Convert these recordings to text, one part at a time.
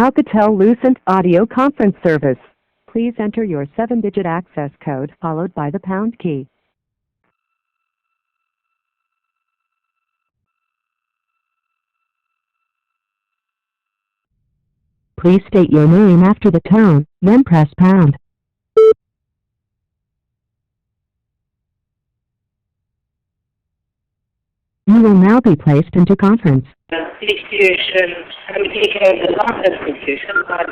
Alcatel-Lucent audio conference service. Please enter your 7-digit access code followed by the pound key. Please state your name after the tone, then press pound. You will now be placed into conference. Situation, I'm taking out the longer situation, but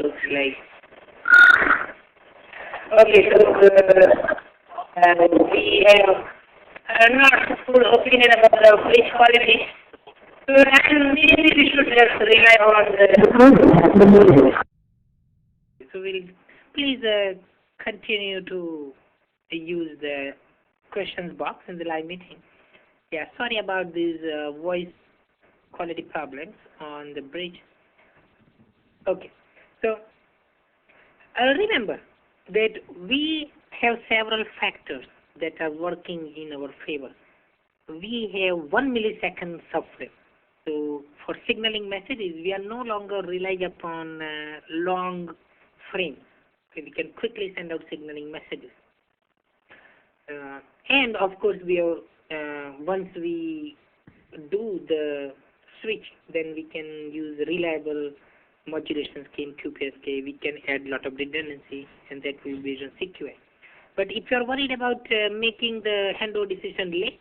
looks like. Okay, so we have not full opinion about the fridge quality. So and maybe we should just rely on the. So we'll please continue to use the questions box in the live meeting. Yeah, sorry about these voice quality problems on the bridge. Okay, so remember that we have several factors that are working in our favor. We have 1 millisecond subframe. So for signaling messages, we are no longer relying upon long frames. So we can quickly send out signaling messages. And of course, we are, once we do the switch, then we can use reliable modulation scheme QPSK. We can add a lot of redundancy, and that will be secure. But if you are worried about making the handover decision late,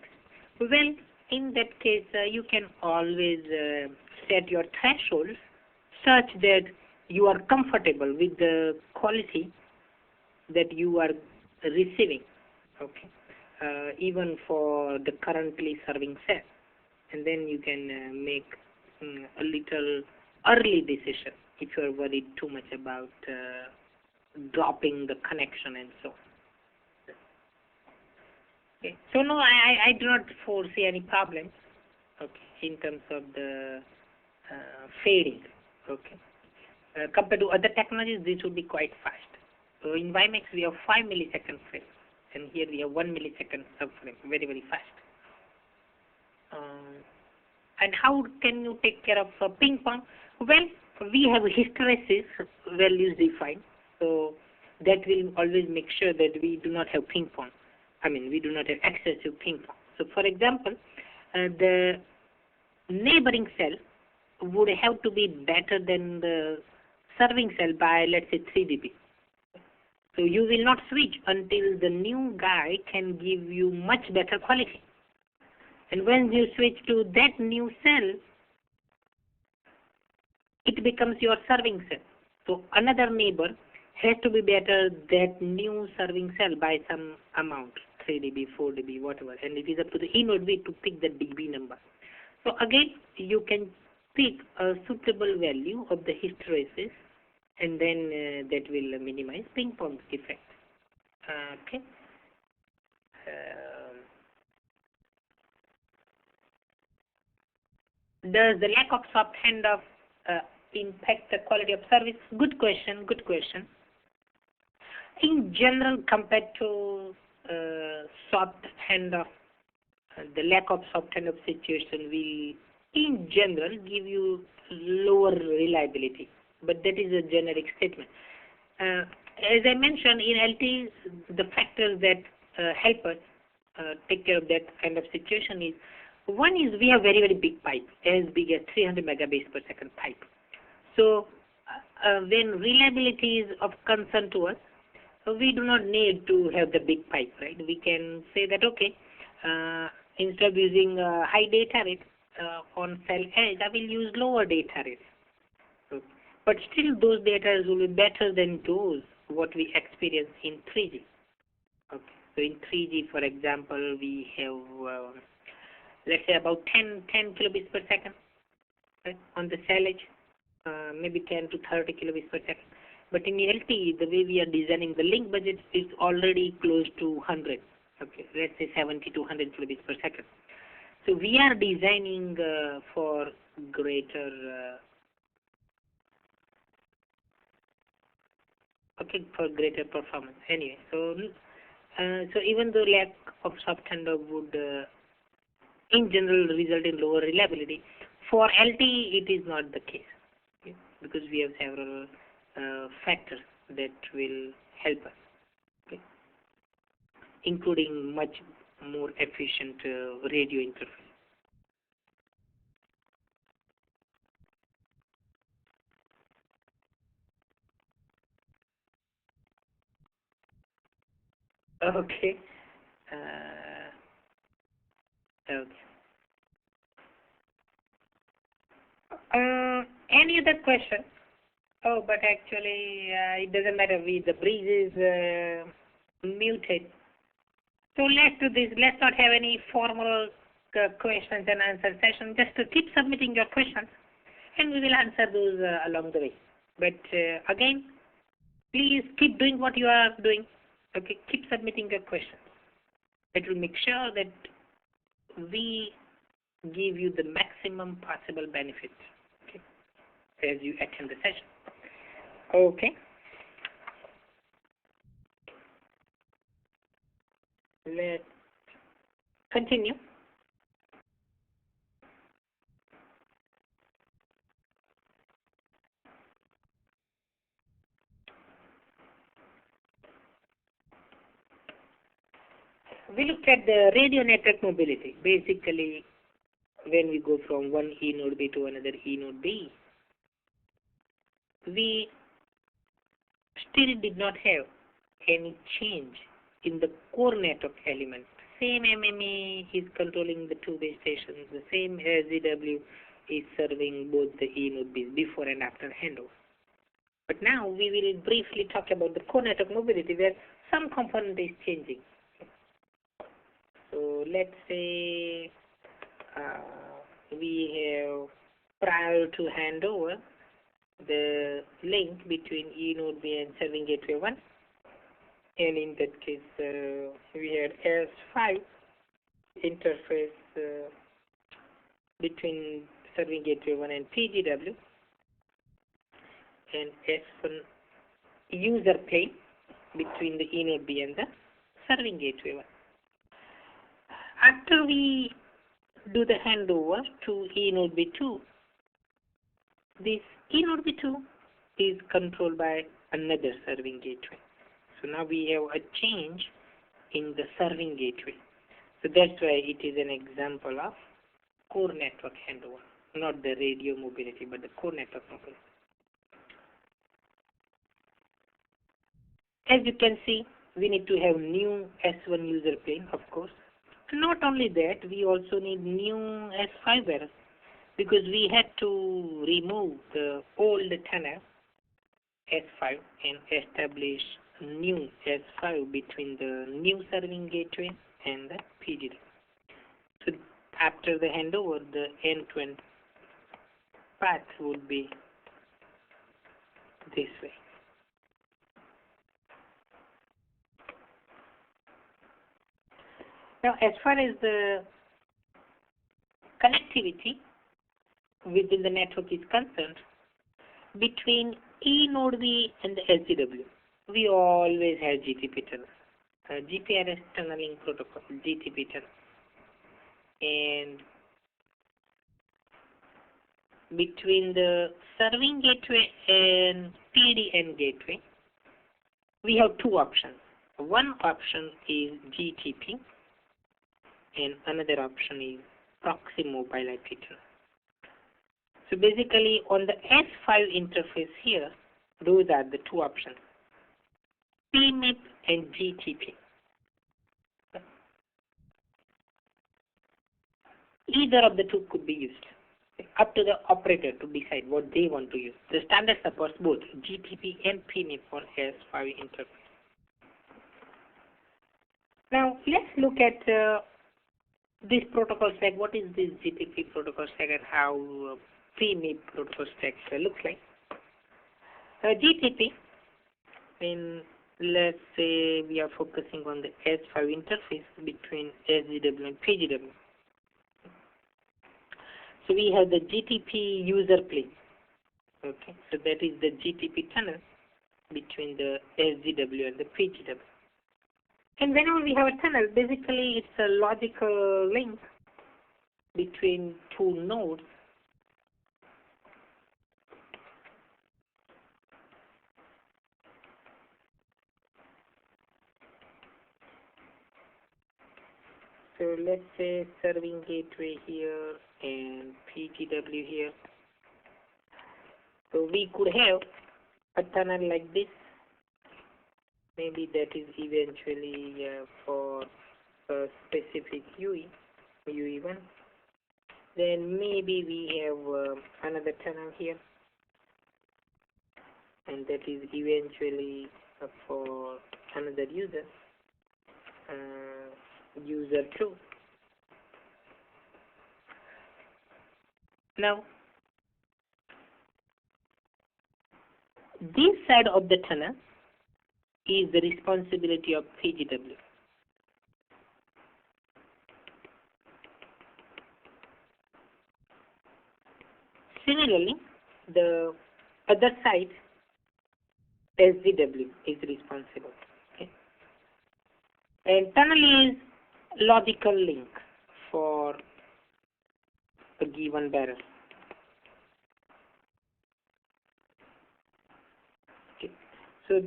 well, in that case, you can always set your thresholds such that you are comfortable with the quality that you are receiving, okay, even for the currently serving cell. And then you can make a little early decision if you are worried too much about dropping the connection and so on. Okay. So no, I do not foresee any problems, okay, in terms of the fading, okay. Compared to other technologies, this would be quite fast. So in WiMAX, we have 5 millisecond frame, and here we have 1 millisecond subframe, very, very fast. And how can you take care of ping pong? Well, we have hysteresis values defined, so that will always make sure that we do not have ping pong. I mean, we do not have excessive ping pong. So, for example, the neighboring cell would have to be better than the serving cell by, let's say, 3 dB. So you will not switch until the new guy can give you much better quality. And when you switch to that new cell, it becomes your serving cell. So another neighbor has to be better that new serving cell by some amount, 3 dB, 4 dB, whatever. And it is up to the inward way to pick the dB number. So again, you can pick a suitable value of the hysteresis, and then that will minimize ping pong effect. Okay. Does the lack of soft handoff impact the quality of service? Good question, good question. In general, compared to soft handoff, the lack of soft handoff situation will, in general, give you lower reliability. But that is a generic statement. As I mentioned, in LTE, the factors that help us take care of that kind of situation is, one is we have very, very big pipe, as big as 300 megabits per second pipe. So when reliability is of concern to us, we do not need to have the big pipe, right? We can say that, okay, instead of using high data rate on cell edge, I will use lower data rate. But still those data will be better than those what we experience in 3G. Okay. So in 3G, for example, we have, let's say about 10 kilobits per second, right, on the cell edge, maybe 10 to 30 kilobits per second. But in LTE, the way we are designing the link budget is already close to 100. Okay, let's say 70 to 100 kilobits per second. So we are designing for greater greater performance. Anyway, so even though lack of soft handoff would in general result in lower reliability. For LTE, it is not the case, okay, because we have several factors that will help us, okay, including much more efficient radio interface. Okay. Okay. Any other question? Oh, but actually, it doesn't matter. The breeze is muted. So let's do this. Let's not have any formal questions and answer session. Just to keep submitting your questions, and we will answer those along the way. But again, please keep doing what you are doing. Okay, keep submitting your questions. It will make sure that we give you the maximum possible benefit, okay, as you attend the session. Okay. Let's continue. We looked at the radio network mobility. Basically, when we go from one E node B to another E node B, we still did not have any change in the core network element. Same MME is controlling the two base stations. The same SGW is serving both the E node Bs before and after handover. But now we will briefly talk about the core network mobility where some component is changing. So let's say we have, prior to handover, the link between E node B and serving gateway 1, and in that case we had S5 interface between serving gateway 1 and PGW, and S1 user plane between the E node B and the serving gateway 1. After we do the handover to E node B2, this E node B2 is controlled by another serving gateway. So now we have a change in the serving gateway. So that's why it is an example of core network handover, not the radio mobility, but the core network mobility. As you can see, we need to have new S1 user plane, of course. Not only that, we also need new S5 errors, because we had to remove the old tunnel S5 and establish new S5 between the new serving gateway and the PGW. So after the handover, the end-to-end path would be this way. Now, as far as the connectivity within the network is concerned, between E node B and the SGW, we always have GTP tunnel, GPRS tunneling protocol, GTP tunnel, and between the serving gateway and PDN gateway, we have two options. One option is GTP, and another option is proxy mobile IP tunnel. So basically, on the S5 interface here, those are the two options, PMIP and GTP. Either of the two could be used. Up to the operator to decide what they want to use. The standard supports both GTP and PMIP for S5 interface. Now, let's look at this protocol stack. What is this GTP protocol stack and how PMIP protocol stack looks like? GTP, and let's say we are focusing on the S5 interface between SGW and PGW. So we have the GTP user plane. Okay, so that is the GTP tunnel between the SGW and the PGW. And whenever we have a tunnel, basically it's a logical link between two nodes, so let's say serving gateway here and PGW here. So we could have a tunnel like this. Maybe that is eventually for a specific UE1. Then maybe we have another tunnel here, and that is eventually for another user, user 2. Now, this side of the tunnel is the responsibility of PGW. Similarly, the other side, SGW, is responsible. Okay? And tunnel is logical link for a given bearer. Okay. So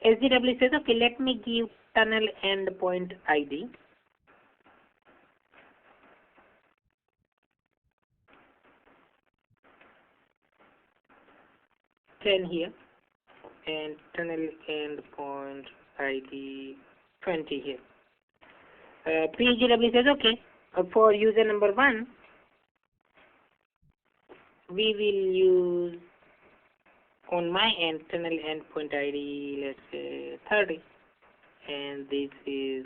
SGW says, okay, let me give tunnel endpoint ID. Here and tunnel endpoint ID 20 here. PGW says, okay, for user number 1, we will use on my end tunnel endpoint ID, let's say 30, and this is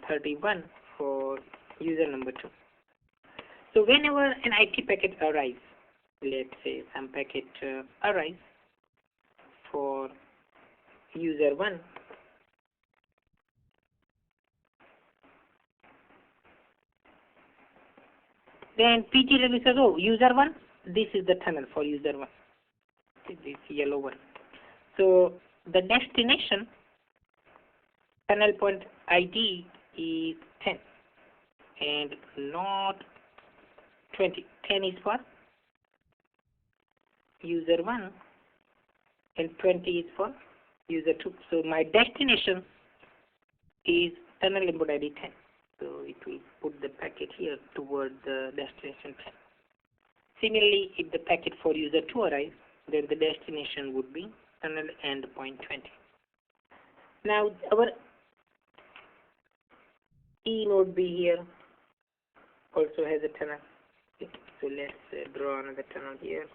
31 for user number 2. So whenever an IP packet arrives, let's say some packet arrives for user 1, then PGW says, oh, user 1, this is the tunnel for user 1, this yellow one. So the destination tunnel point ID is 10 and not 20. 10 is for user 1 and 20 is for user 2. So my destination is tunnel input ID 10. So it will put the packet here toward the destination 10. Similarly, if the packet for user 2 arrives, then the destination would be tunnel endpoint 20. Now our E node B here also has a tunnel. Okay. So let's draw another tunnel here.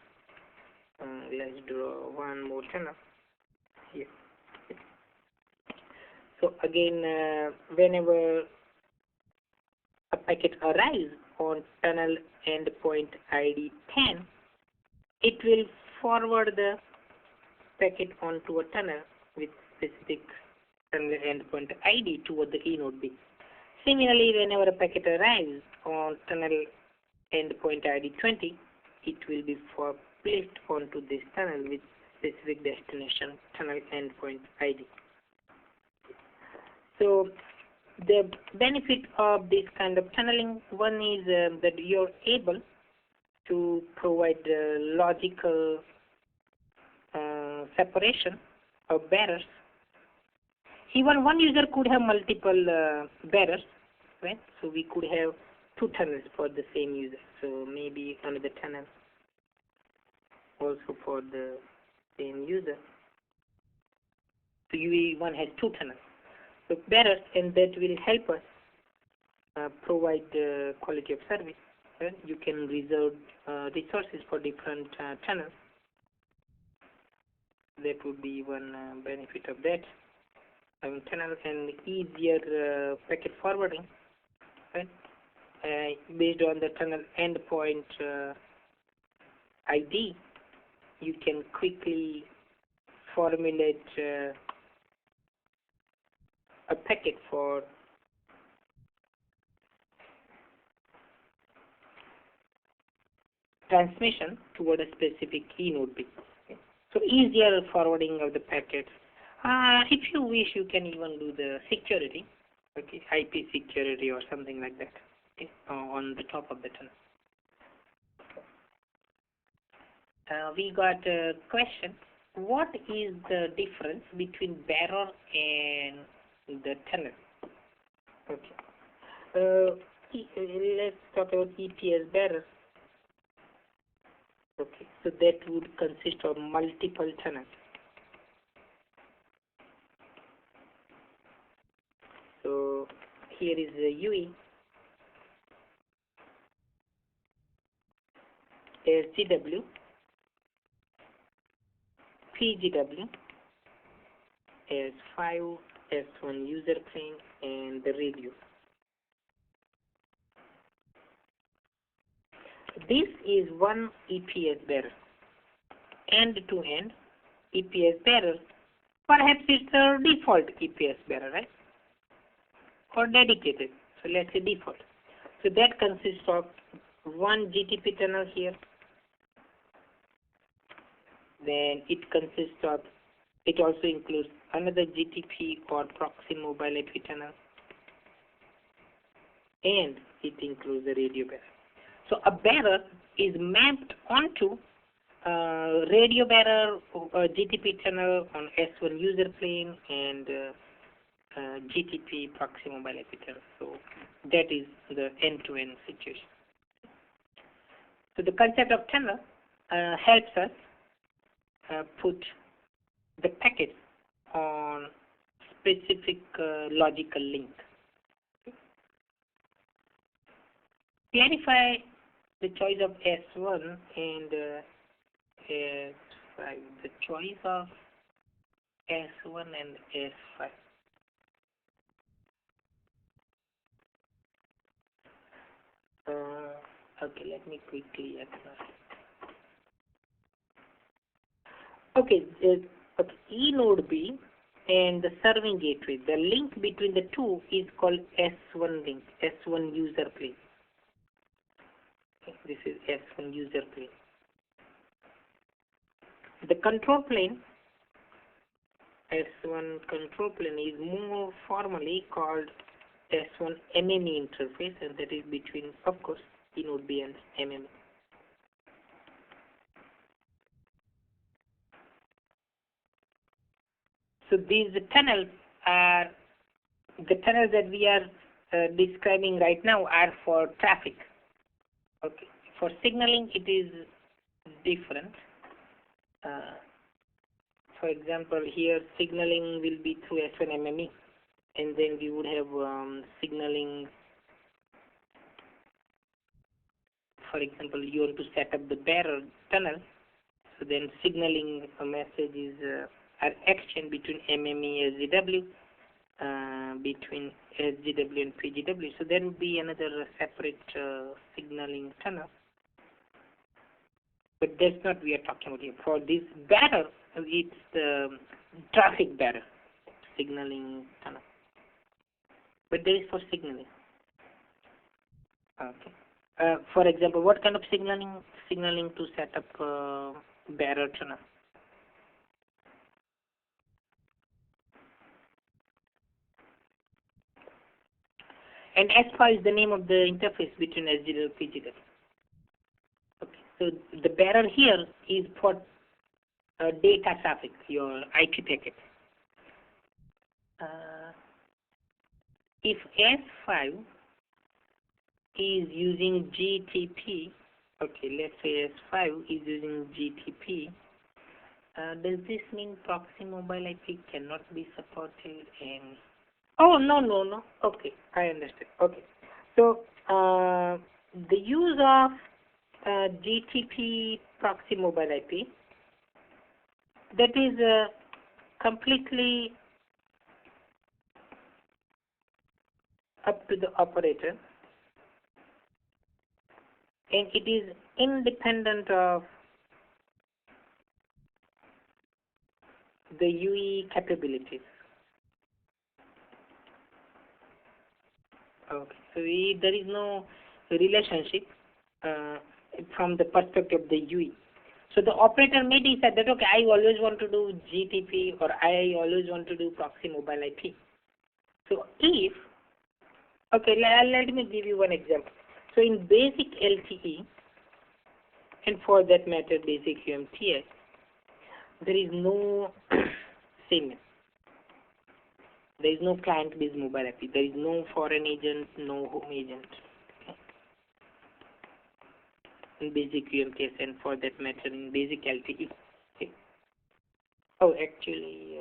Let's draw one more tunnel here. So again, whenever a packet arrives on tunnel endpoint ID 10, it will forward the packet onto a tunnel with specific tunnel endpoint ID toward the E node B. Similarly, whenever a packet arrives on tunnel endpoint ID 20, it will be placed onto this tunnel with specific destination tunnel endpoint ID. So the benefit of this kind of tunneling, one is that you're able to provide logical separation of bearers. Even one user could have multiple bearers, right? So we could have two tunnels for the same user. So maybe another tunnel also for the same user. So UE1 has two tunnels. So bearers, and that will help us provide quality of service. Right? You can reserve resources for different channels. That would be one benefit of that. Having channels and easier packet forwarding, right? Based on the tunnel endpoint ID, you can quickly formulate a packet for transmission toward a specific E node B. Okay. So easier forwarding of the packets. If you wish, you can even do the security, okay, IP security or something like that. okay, on the top of the tunnel. We got a question. What is the difference between bearer and the tunnel? Okay. Let's talk about EPS bearer. Okay, so that would consist of multiple tunnels. So here is the UE, SGW, PGW, S5, S1 user plane, and the radio. This is one EPS bearer, end-to-end EPS bearer. Perhaps it's a default EPS bearer, right? Or dedicated. So let's say default. So that consists of one GTP tunnel here. Then it also includes another GTP or proxy mobile IP tunnel. And it includes the radio bearer. So a bearer is mapped onto radio bearer, GTP tunnel on S1 user plane, and GTP proxy mobile IP tunnel. So that is the end-to-end situation. So the concept of tunnel helps us put the packets on specific logical link. Clarify the choice of S1 and S5. The choice of S1 and S5. Okay, let me quickly acknowledge. Okay, E node B and the serving gateway. The link between the two is called S1 link, S1 user plane. Okay, this is S1 user plane. The control plane, S1 control plane, is more formally called S1 MME interface, and that is between, of course, E node B and MME. So these tunnels are the tunnels that we are describing right now are for traffic. Okay, for signaling it is different. For example, here signaling will be through S1 MME, and then we would have signaling. For example, you want to set up the bearer tunnel, so then signaling messages are exchanged between MME SGW, between SGW and PGW. So there would be another separate signaling tunnel. But that's not what we are talking about here. For this bearer, it's the traffic bearer, signaling tunnel. But there is for signaling. Okay. For example, what kind of signaling? Signaling to set up bearer tunnel. And S5 is the name of the interface between SGW and PGW. Okay. So the bearer here is for data traffic, your IP packet. If S5 is using GTP, okay, let's say S5 is using GTP, does this mean proxy mobile IP cannot be supported? And oh, no. Okay, I understand. Okay, so the use of GTP proxy mobile IP, that is completely up to the operator, and it is independent of the UE capabilities. Okay, so there is no relationship from the perspective of the UE. So the operator may decide that, okay, I always want to do GTP or I always want to do proxy mobile IP. So if Okay, let me give you one example. So in basic LTE, and for that matter basic UMTS, there is no SIM. There is no client-based mobile IP. There is no foreign agent, no home agent. Okay. In basic UMTS and for that matter in basic LTE. Okay. Oh, actually,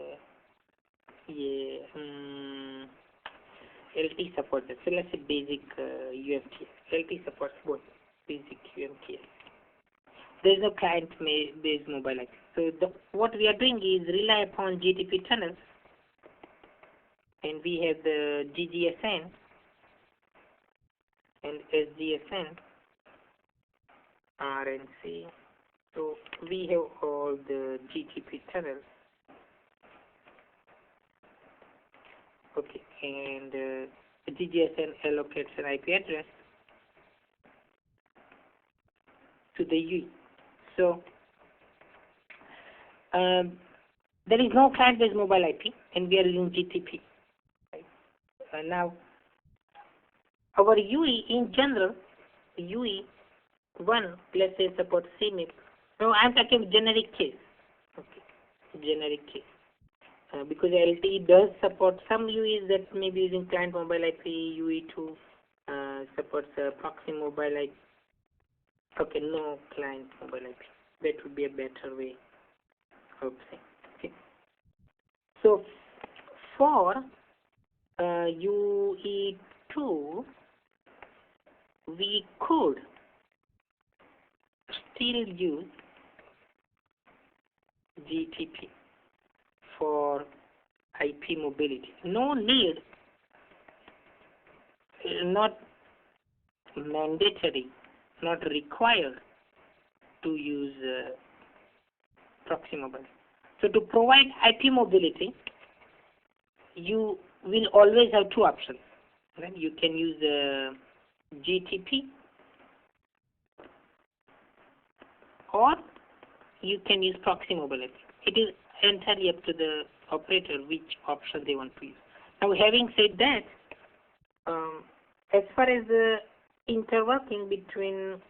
LTE supports it. So let's say basic UMTS. LTE supports both basic UMTS. There is no client-based mobile IP. So what we are doing is rely upon GTP tunnels. And we have the GGSN and SGSN, RNC. So we have all the GTP tunnels. Okay, and GGSN allocates an IP address to the UE. So there is no client-based mobile IP, and we are using GTP. Now, our UE in general, UE 1, let's say supports CMIP. No, I'm talking generic case. Okay, generic case. Because LTE does support some UEs that may be using client mobile IP, UE2 supports proxy mobile IP. Okay, no client mobile IP. That would be a better way of saying. Okay. So, for UE2, we could still use GTP for IP mobility. No need, not mandatory, not required to use proxy mobile. So to provide IP mobility, you will always have two options. Right? You can use GTP or you can use proxy mobile IP. It is entirely up to the operator which option they want to use. Now, having said that, as far as the interworking between,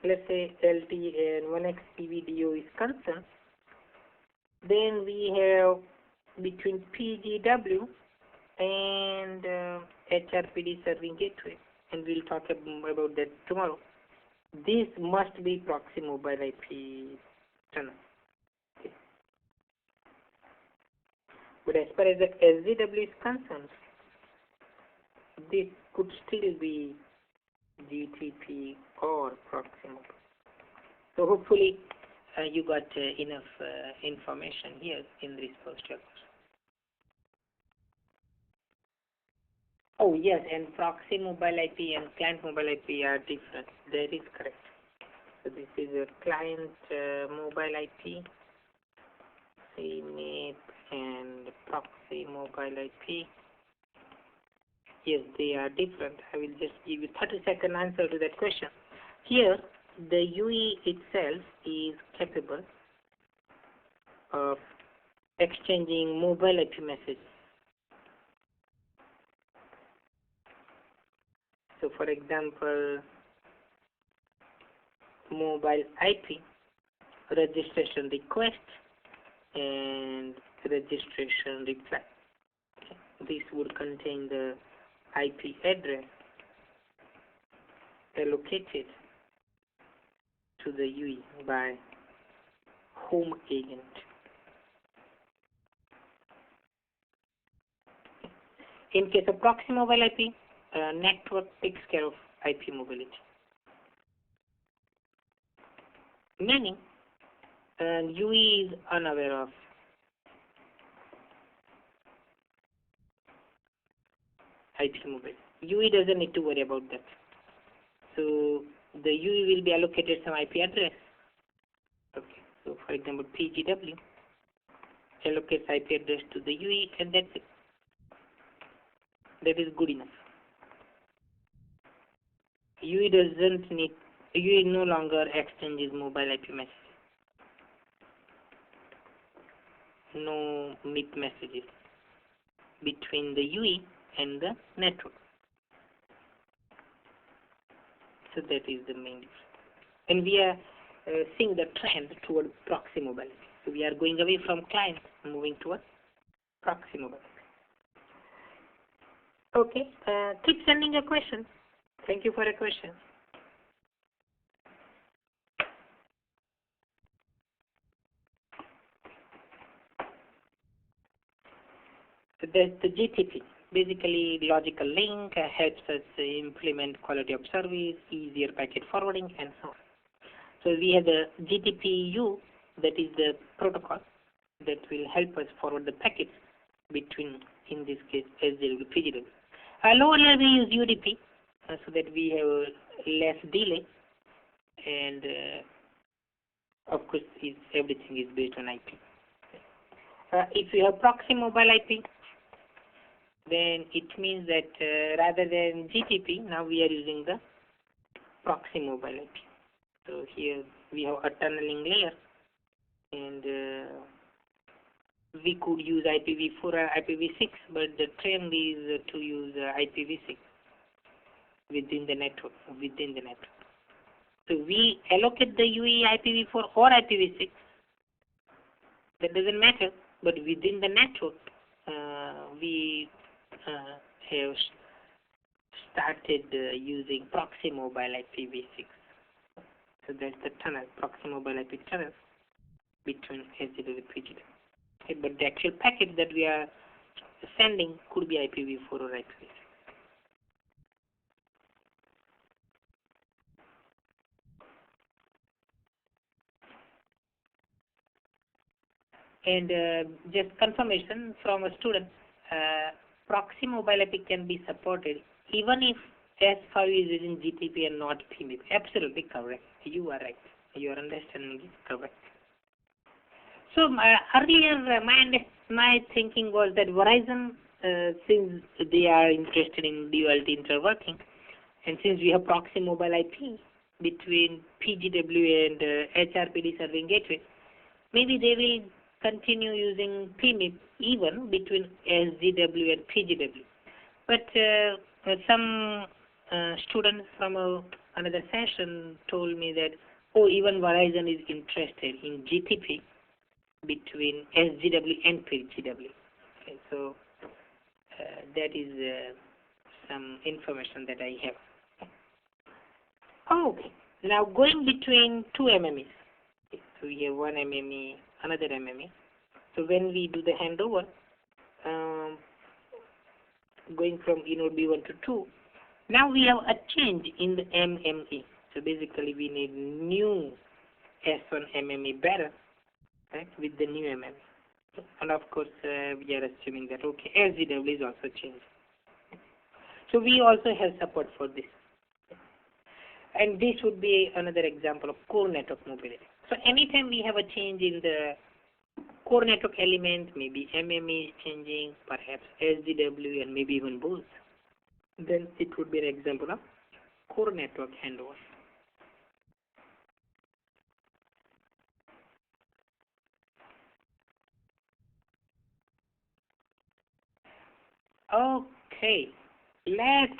let's say, LTE and 1x PVDO is concerned, then we have between PGW and HRPD serving gateway, and we'll talk about that tomorrow. This must be proxy mobile IP channel. Okay. But as far as the SGW is concerned, this could still be GTP or proxy mobile. So hopefully you got enough information here in this poster. Oh yes, and proxy mobile IP and client mobile IP are different. That is correct. So this is a client mobile IP, CMIP, and proxy mobile IP. Yes, they are different. I will just give you 30-second answer to that question. Here, the UE itself is capable of exchanging mobile IP messages. So, for example, mobile IP, registration request, and registration reply. Okay. This would contain the IP address allocated to the UE by home agent. In case of proxy mobile IP, network takes care of IP mobility. Meaning, UE is unaware of IP mobility. UE doesn't need to worry about that. So the UE will be allocated some IP address. Okay. So for example, PGW allocates IP address to the UE, and that's it. That is good enough. UE no longer exchanges mobile IP messages. No MIP messages between the UE and the network. So that is the main difference. And we are seeing the trend toward proxy mobility. So we are going away from client, moving towards proxy mobility. Okay, keep sending your questions. Thank you for your question. So that's the GTP. Basically, logical link helps us implement quality of service, easier packet forwarding, and so on. So we have the GTPU, that is the protocol that will help us forward the packets between, in this case, SJW, PGW. Lower layer we use UDP so that we have less delay, and of course everything is based on IP. If you have proxy mobile IP, then it means that rather than GTP, now we are using the proxy mobile IP. So here we have a tunneling layer, and we could use IPv4 or IPv6, but the trend is to use IPv6 within the network. So we allocate the UE IPv4 or IPv6. That doesn't matter, but within the network, we have started using proxy mobile IPv6. So that's the tunnel, proxy mobile IP tunnel between SJW and PGW. Okay, but the actual packet that we are sending could be IPv4 or IPv6. And just confirmation from a student, proxy mobile IP can be supported even if S5 is using GTP and not PMIP. Absolutely correct. You are right. Your understanding is correct. So earlier, my thinking was that Verizon, since they are interested in duality interworking, and since we have proxy mobile IP between PGW and HRPD serving gateway, maybe they will continue using PMIP even between SGW and PGW. But some students from another session told me that, oh, even Verizon is interested in GTP between SGW and PGW. Okay, so that is some information that I have. Okay, now going between two MMEs. Okay, so we have one MME, another MME. So when we do the handover, going from node B1 to 2, now we have a change in the MME. So basically we need new S1 MME better, right, with the new MME. And of course we are assuming that, okay, SGW is also changed. So we also have support for this. And this would be another example of core network mobility. So anytime we have a change in the core network element, maybe MME is changing, perhaps SGW, and maybe even both, then it would be an example of core network handover. Okay, let's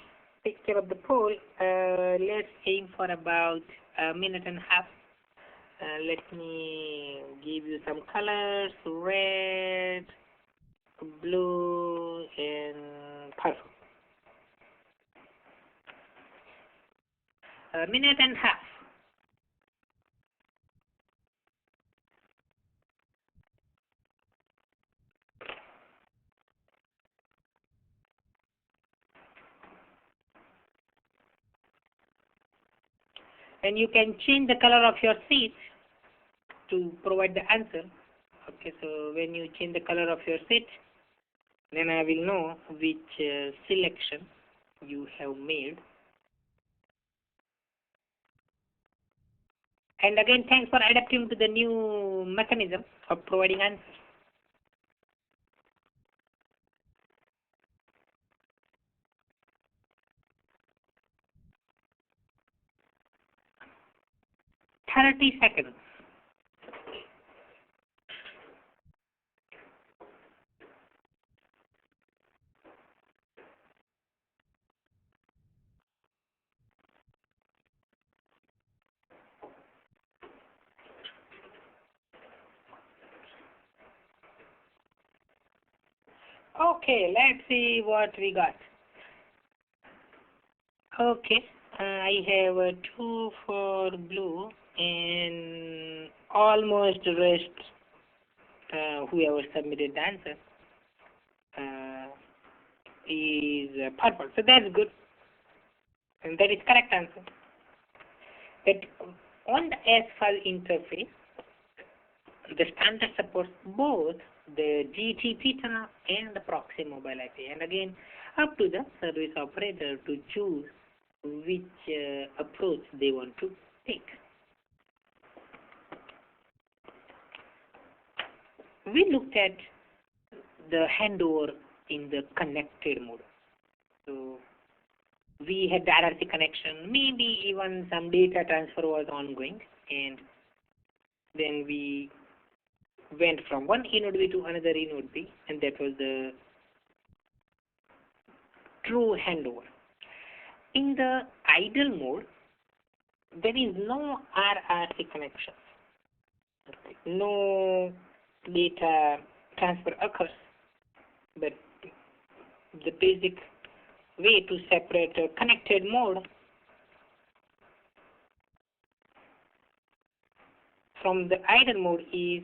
take care of the poll. Let's aim for about a minute and a half. Let me give you some colors: red, blue, and purple. A minute and a half. And you can change the color of your seat to provide the answer. Okay, so when you change the color of your seat, then I will know which selection you have made. And again, thanks for adapting to the new mechanism of providing answers. Thirty seconds. Okay, let's see what we got. Okay, I have 2 for blue and almost the rest, whoever submitted the answer is purple. So that's good, and that is correct answer. That on the S5 interface, the standard supports both the GTP tunnel and the proxy mobile IP, and again, up to the service operator to choose which approach they want to take. We looked at the handover in the connected mode. So we had the RRC connection, maybe even some data transfer was ongoing, and then we went from one eNode B to another eNode B, and that was the true handover. In the idle mode, there is no RRC connection. No data transfer occurs, but the basic way to separate a connected mode from the idle mode is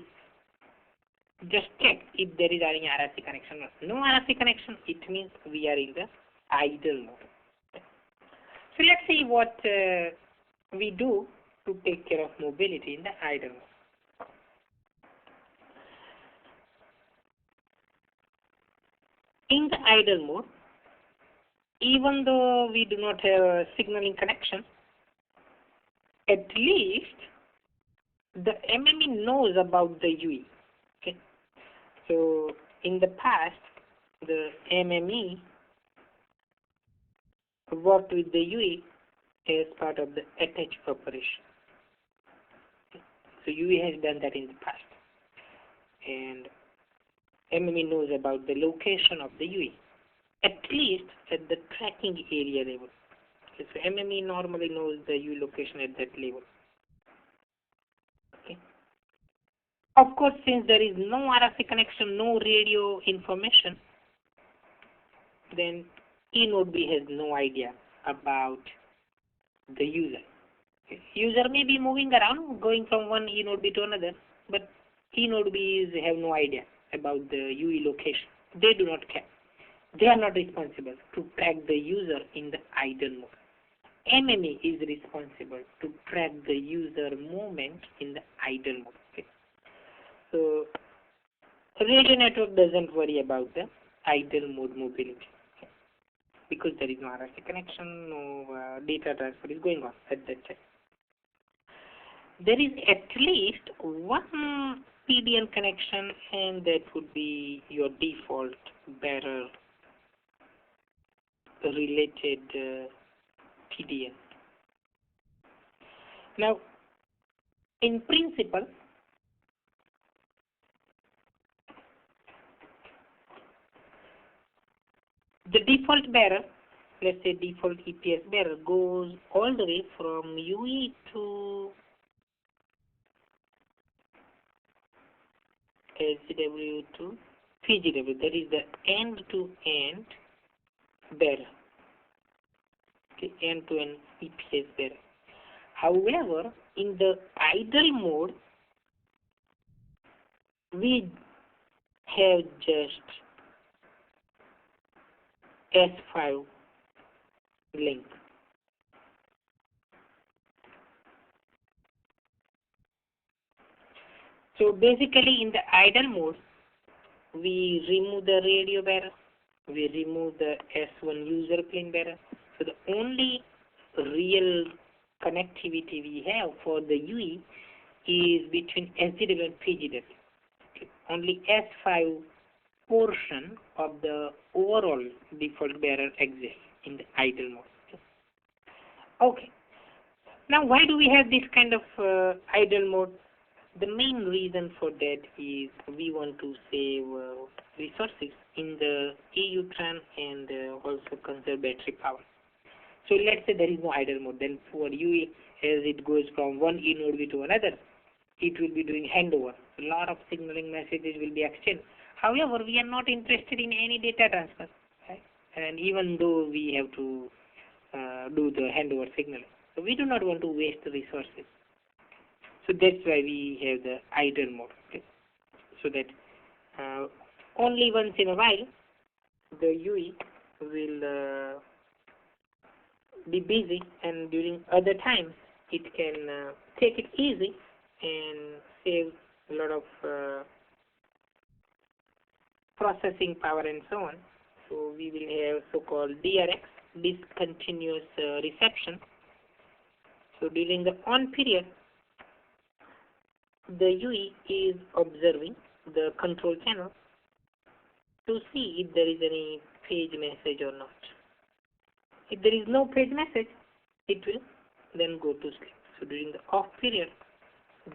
just check if there is any RRC connection. No RRC connection, it means we are in the idle mode. So let's see what we do to take care of mobility in the idle mode. In the idle mode, even though we do not have a signaling connection, at least the MME knows about the UE. Okay? So in the past, the MME worked with the UE as part of the attach operation. Okay? So UE has done that in the past, and MME knows about the location of the UE, at least at the tracking area level. Okay, so MME normally knows the UE location at that level. Okay. Of course, since there is no RFC connection, no radio information, then eNode B has no idea about the user. Okay. User may be moving around, going from one eNode B to another, but eNode Bs have no idea about the UE location. They do not care. They are not responsible to track the user in the idle mode. MME is responsible to track the user movement in the idle mode. Okay. So radio network doesn't worry about the idle mode mobility, okay, because there is no RFC connection, no data transfer is going on at that time. There is at least one PDN connection, and that would be your default bearer related PDN. Now, in principle, the default bearer, let's say default EPS bearer, goes all the way from UE to SGW to PGW. That is the end-to-end bearer. Okay, end-to-end EPS bearer. However, in the idle mode, we have just S5 link. So basically in the idle mode, we remove the radio bearer, we remove the S1 user plane bearer. So the only real connectivity we have for the UE is between SGW and PGW. Okay. Only S5 portion of the overall default bearer exists in the idle mode. Okay. Now why do we have this kind of idle mode? The main reason for that is we want to save resources in the EUTRAN and also conserve battery power. So let's say there is no idle mode, then for UE, as it goes from one eNode B to another, it will be doing handover. A lot of signaling messages will be exchanged. However, we are not interested in any data transfer, right? And even though we have to do the handover signaling, so we do not want to waste the resources. So that's why we have the idle mode. Okay? So that only once in a while the UE will be busy, and during other times it can take it easy and save a lot of processing power and so on. So we will have so-called DRX, discontinuous reception. So during the on period, the UE is observing the control channel to see if there is any page message or not. If there is no page message, it will then go to sleep. So during the off period,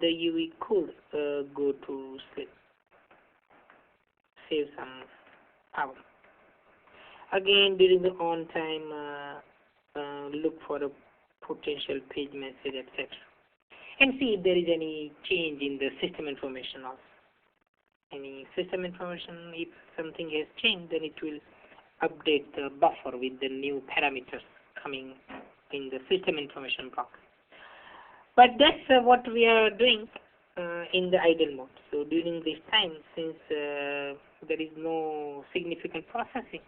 the UE could go to sleep, save some power. Again, during the on time, look for a potential page message, etc. And see if there is any change in the system information also. Any system information, if something has changed, then it will update the buffer with the new parameters coming in the system information block. But that's what we are doing in the idle mode. So during this time, since there is no significant processing,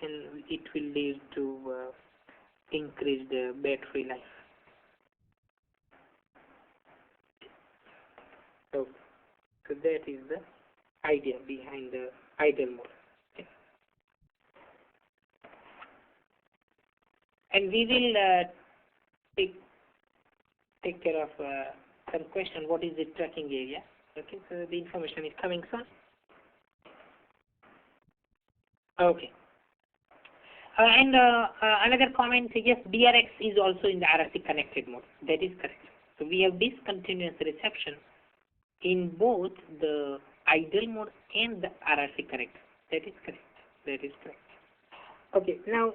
and it will lead to increase the battery life. So that is the idea behind the idle mode. Okay. And we will take care of some question. What is the tracking area? Okay, so the information is coming soon. Okay. And another comment, yes, DRX is also in the RRC connected mode. That is correct. So we have discontinuous reception in both the idle mode and the RRC connected. That is correct. That is correct. Okay. Now,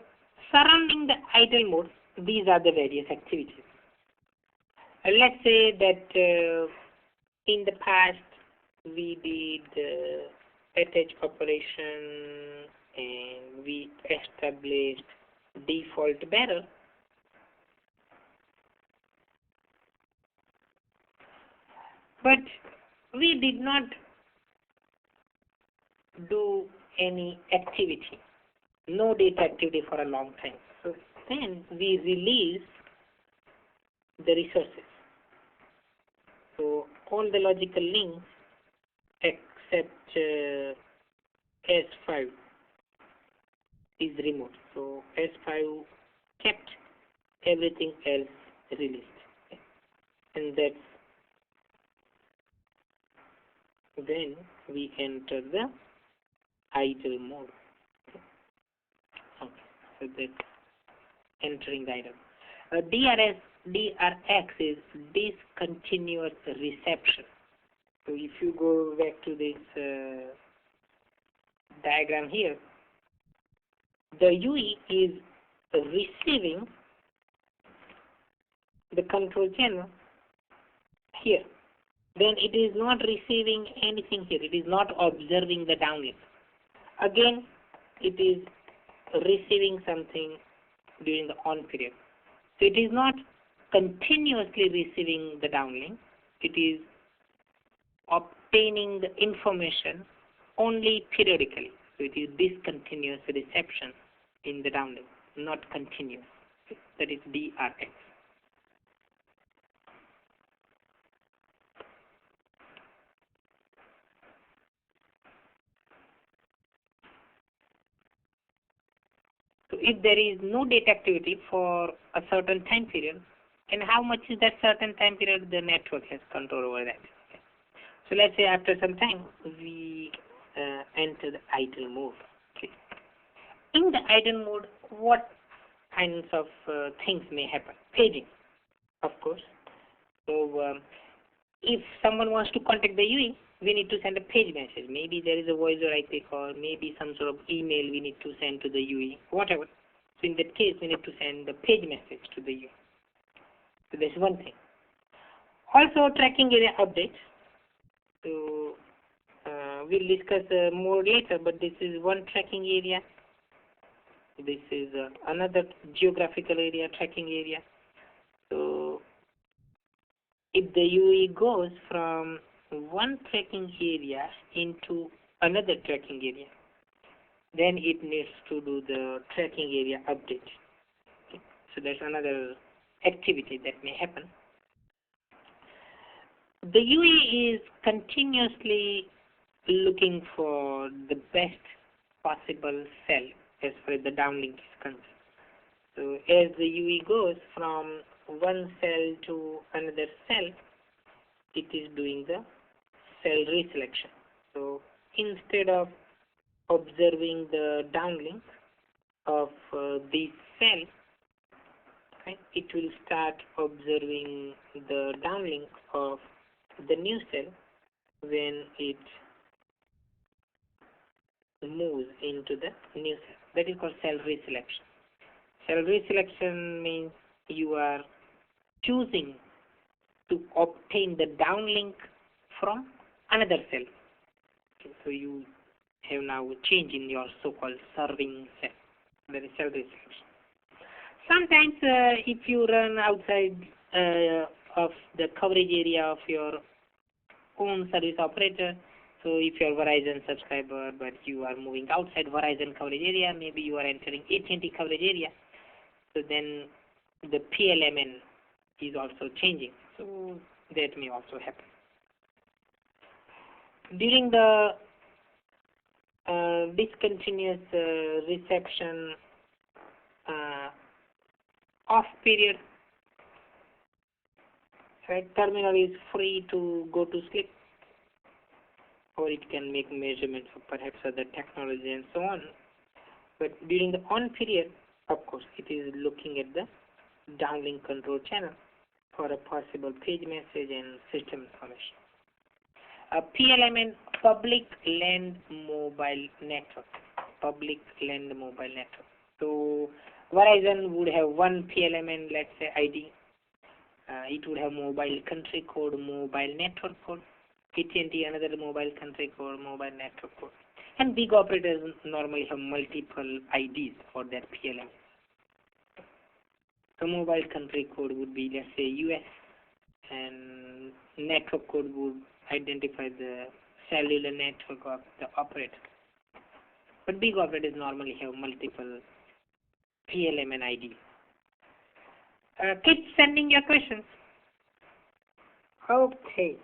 surrounding the idle mode, these are the various activities. Let's say that in the past we did attach operation and we established default barrel. But we did not do any activity, no data activity for a long time. So then we release the resources. So all the logical links except S5 is removed. So S5 kept, everything else released. Okay. And that's when we enter the idle mode. Okay. So that's entering the idle. DRX is discontinuous reception. So if you go back to this diagram here, the UE is receiving the control channel here. Then it is not receiving anything here. It is not observing the downlink. Again, it is receiving something during the on period. So it is not continuously receiving the downlink. It is obtaining the information only periodically. So it is discontinuous reception in the downlink, not continuous. That is DRX. So if there is no data activity for a certain time period, and how much is that certain time period, the network has control over that. Okay. So let's say after some time we enter the idle mode. Okay. In the idle mode, what kinds of things may happen? Paging, of course. So if someone wants to contact the UE, we need to send a page message. Maybe there is a voice or IP call, maybe some sort of email we need to send to the UE, whatever. So in that case, we need to send the page message to the UE. So that's one thing. Also tracking area updates. So we'll discuss more later, but this is one tracking area. This is another geographical area, tracking area. So if the UE goes from one tracking area into another tracking area, then it needs to do the tracking area update. Okay. So that's another activity that may happen. The UE is continuously looking for the best possible cell as far as the downlink is concerned. So as the UE goes from one cell to another cell, it is doing the cell reselection. So instead of observing the downlink of this cell, right, it will start observing the downlink of the new cell when it moves into the new cell. That is called cell reselection. Cell reselection means you are choosing to obtain the downlink from another cell. Okay, so you have now a change in your so-called serving cell. That is cell reselection. Sometimes if you run outside of the coverage area of your own service operator, so if you are Verizon subscriber but you are moving outside Verizon coverage area, maybe you are entering AT&T coverage area, so then the PLMN is also changing. So that may also happen. During the discontinuous reception off period, right, terminal is free to go to sleep, or it can make measurements of perhaps other technology and so on. But during the on period, of course, it is looking at the downlink control channel for a possible page message and system information. A PLMN, public land mobile network. Public land mobile network. So Verizon would have one PLMN, let's say ID. It would have mobile country code, mobile network code. AT&T another mobile country code, mobile network code. And big operators normally have multiple IDs for their PLM. So mobile country code would be, let's say, US, and network code would identify the cellular network of the operator. But big operators normally have multiple PLM and IDs. Keep sending your questions. Okay.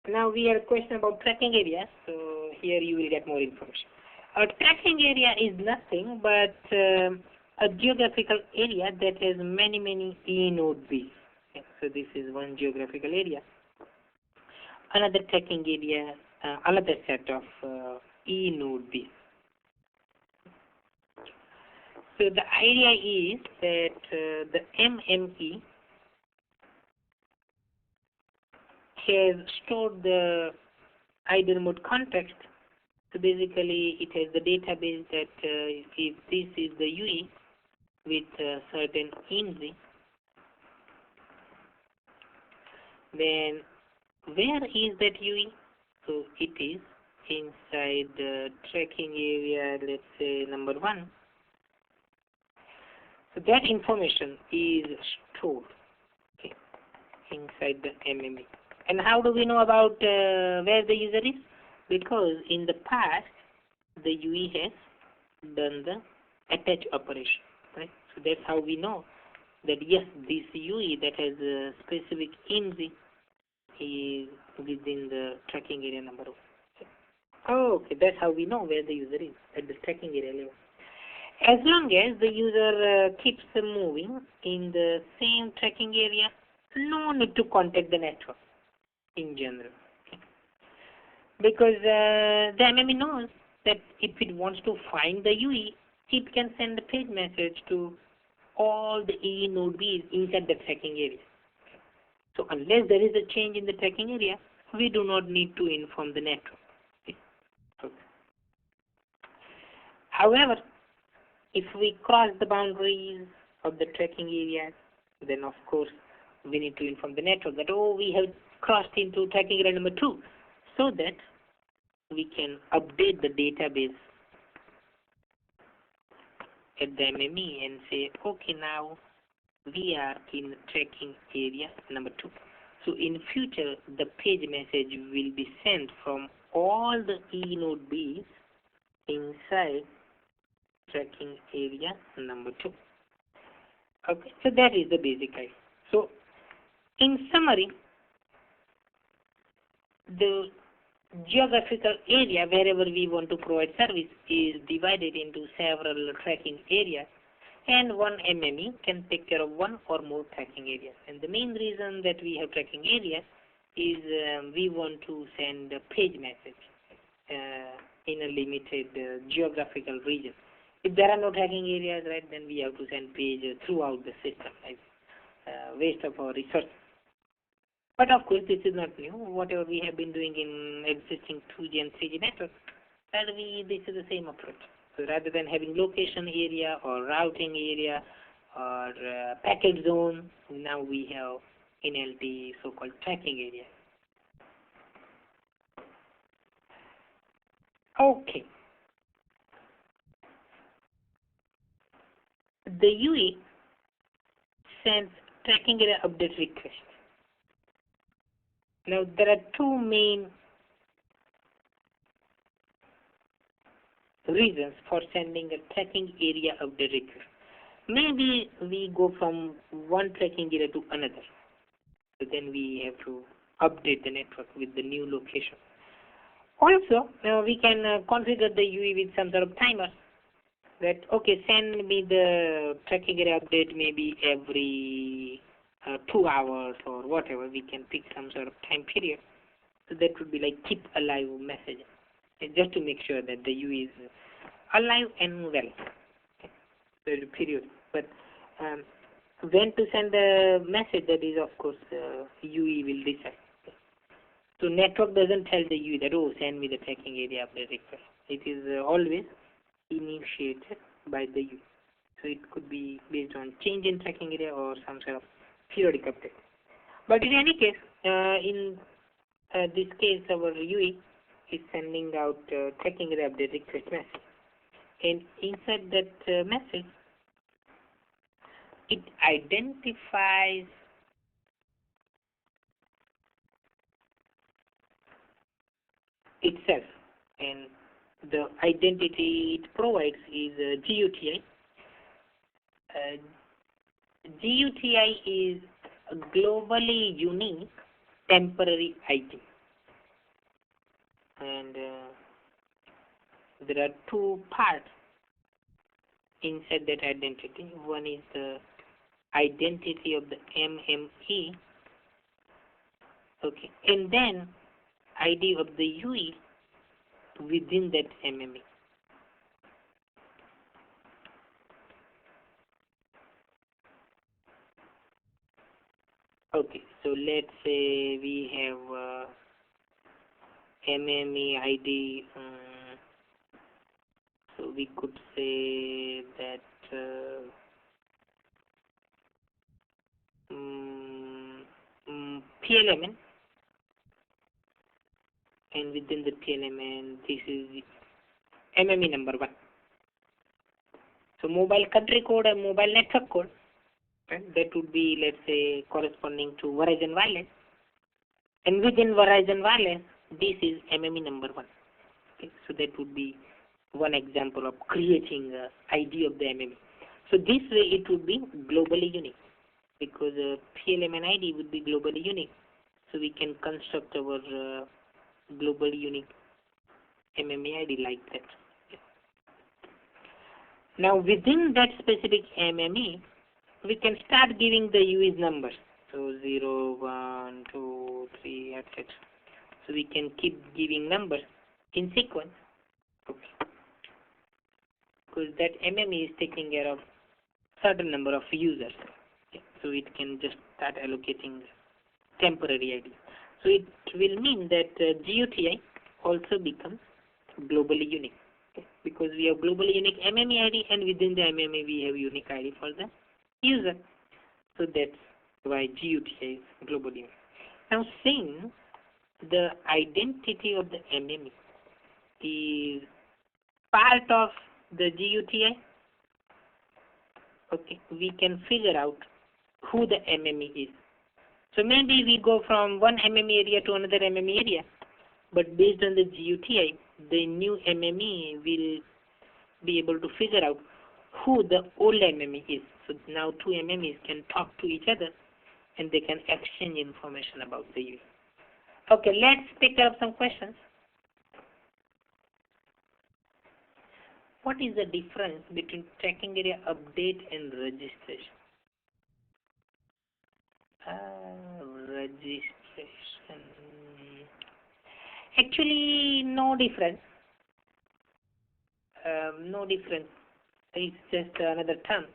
Now we have a question about tracking area, so here you will get more information. A tracking area is nothing but a geographical area that has many e-node bits. Okay, so this is one geographical area. Another tracking area, another set of e-node bits. So the idea is that the MME has stored the idle mode context. So basically it has the database that if this is the UE with a certain INSI, then where is that UE? So it is inside the tracking area, let's say number 1. So that information is stored, okay, inside the MME. And how do we know about where the user is? Because in the past, the UE has done the attach operation, right? So that's how we know that yes, this UE that has a specific INSI is within the tracking area number 1. Okay, that's how we know where the user is at the tracking area level. As long as the user keeps moving in the same tracking area, no need to contact the network in general. Okay. Because the MME knows that if it wants to find the UE, it can send a page message to all the E node Bs inside the tracking area. So unless there is a change in the tracking area, we do not need to inform the network. Okay. However, if we cross the boundaries of the tracking areas, then of course we need to inform the network that, oh, we have crossed into tracking area number 2, so that we can update the database at the MME and say, okay, now we are in tracking area number 2. So in future, the page message will be sent from all the E node Bs inside tracking area number 2. Okay, so that is the basic idea. So in summary, the geographical area wherever we want to provide service is divided into several tracking areas, and one MME can take care of one or more tracking areas. And the main reason that we have tracking areas is we want to send a page message in a limited geographical region. If there are no tracking areas, right, then we have to send page throughout the system. Right? Waste of our resources. But of course, this is not new. Whatever we have been doing in existing 2G and 3G networks, this is the same approach. So rather than having location area or routing area or packet zone, now we have in LTE so-called tracking area. Okay. The UE sends tracking area update request. Now there are two main reasons for sending a tracking area update request. Maybe we go from one tracking area to another. So then we have to update the network with the new location. Also, we can configure the UE with some sort of timer that, okay, send me the tracking area update maybe every 2 hours or whatever. We can pick some sort of time period. So that would be like keep alive message, just to make sure that the UE is alive and well. Okay. So the period. But when to send the message, that is of course UE will decide. So network doesn't tell the UE that, oh, send me the tracking area update request. It is always initiated by the UE. So it could be based on change in tracking area or some sort of periodic update. But in any case, in this case, our UE is sending out tracking area update request message. And inside that message, it identifies itself, and the identity it provides is GUTI. GUTI is a globally unique temporary ID, and there are two parts inside that identity. One is the identity of the MME, okay, and then ID of the UE within that MME. Okay, so let's say we have MME ID, so we could say that PLMN, and within the PLMN, this is MME number 1. So mobile country code and mobile network code, right? That would be, let's say, corresponding to Verizon Wireless. And within Verizon Wireless, this is MME number 1. Okay? So that would be one example of creating ID of the MME. So this way it would be globally unique, because PLMN ID would be globally unique. So we can construct our globally unique MME ID like that. Now within that specific MME, we can start giving the UE's numbers. So 0, 1, 2, 3, etc. So we can keep giving numbers in sequence. Okay. Because that MME is taking care of certain number of users. Okay. So it can just start allocating temporary ID. So it will mean that GUTI also becomes globally unique. Okay. Because we have globally unique MME ID, and within the MME we have unique ID for the user. So that's by GUTIs globally. Now, since the identity of the MME is part of the GUTI, okay, we can figure out who the MME is. So maybe we go from one MME area to another MME area, but based on the GUTI, the new MME will be able to figure out who the old MME is. So now two MMEs can talk to each other and they can exchange information about the UI. Okay, let's pick up some questions. What is the difference between tracking area update and registration? Registration. Actually, no difference. No difference. It's just another term.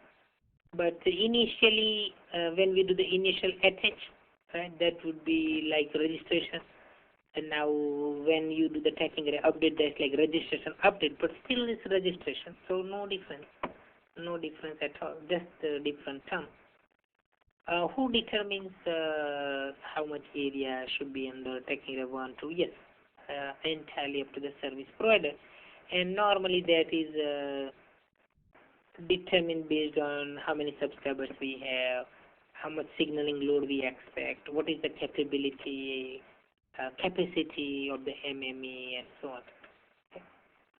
But initially, when we do the initial attach, right, that would be like registration. And now when you do the tracking area update, that's like registration update, but still it's registration. So no difference. No difference at all. Just a different term. Who determines how much area should be under tracking area 1, 2? Yes, entirely up to the service provider. And normally that is determined based on how many subscribers we have, how much signaling load we expect, what is the capability, capacity of the MME, and so on. Okay.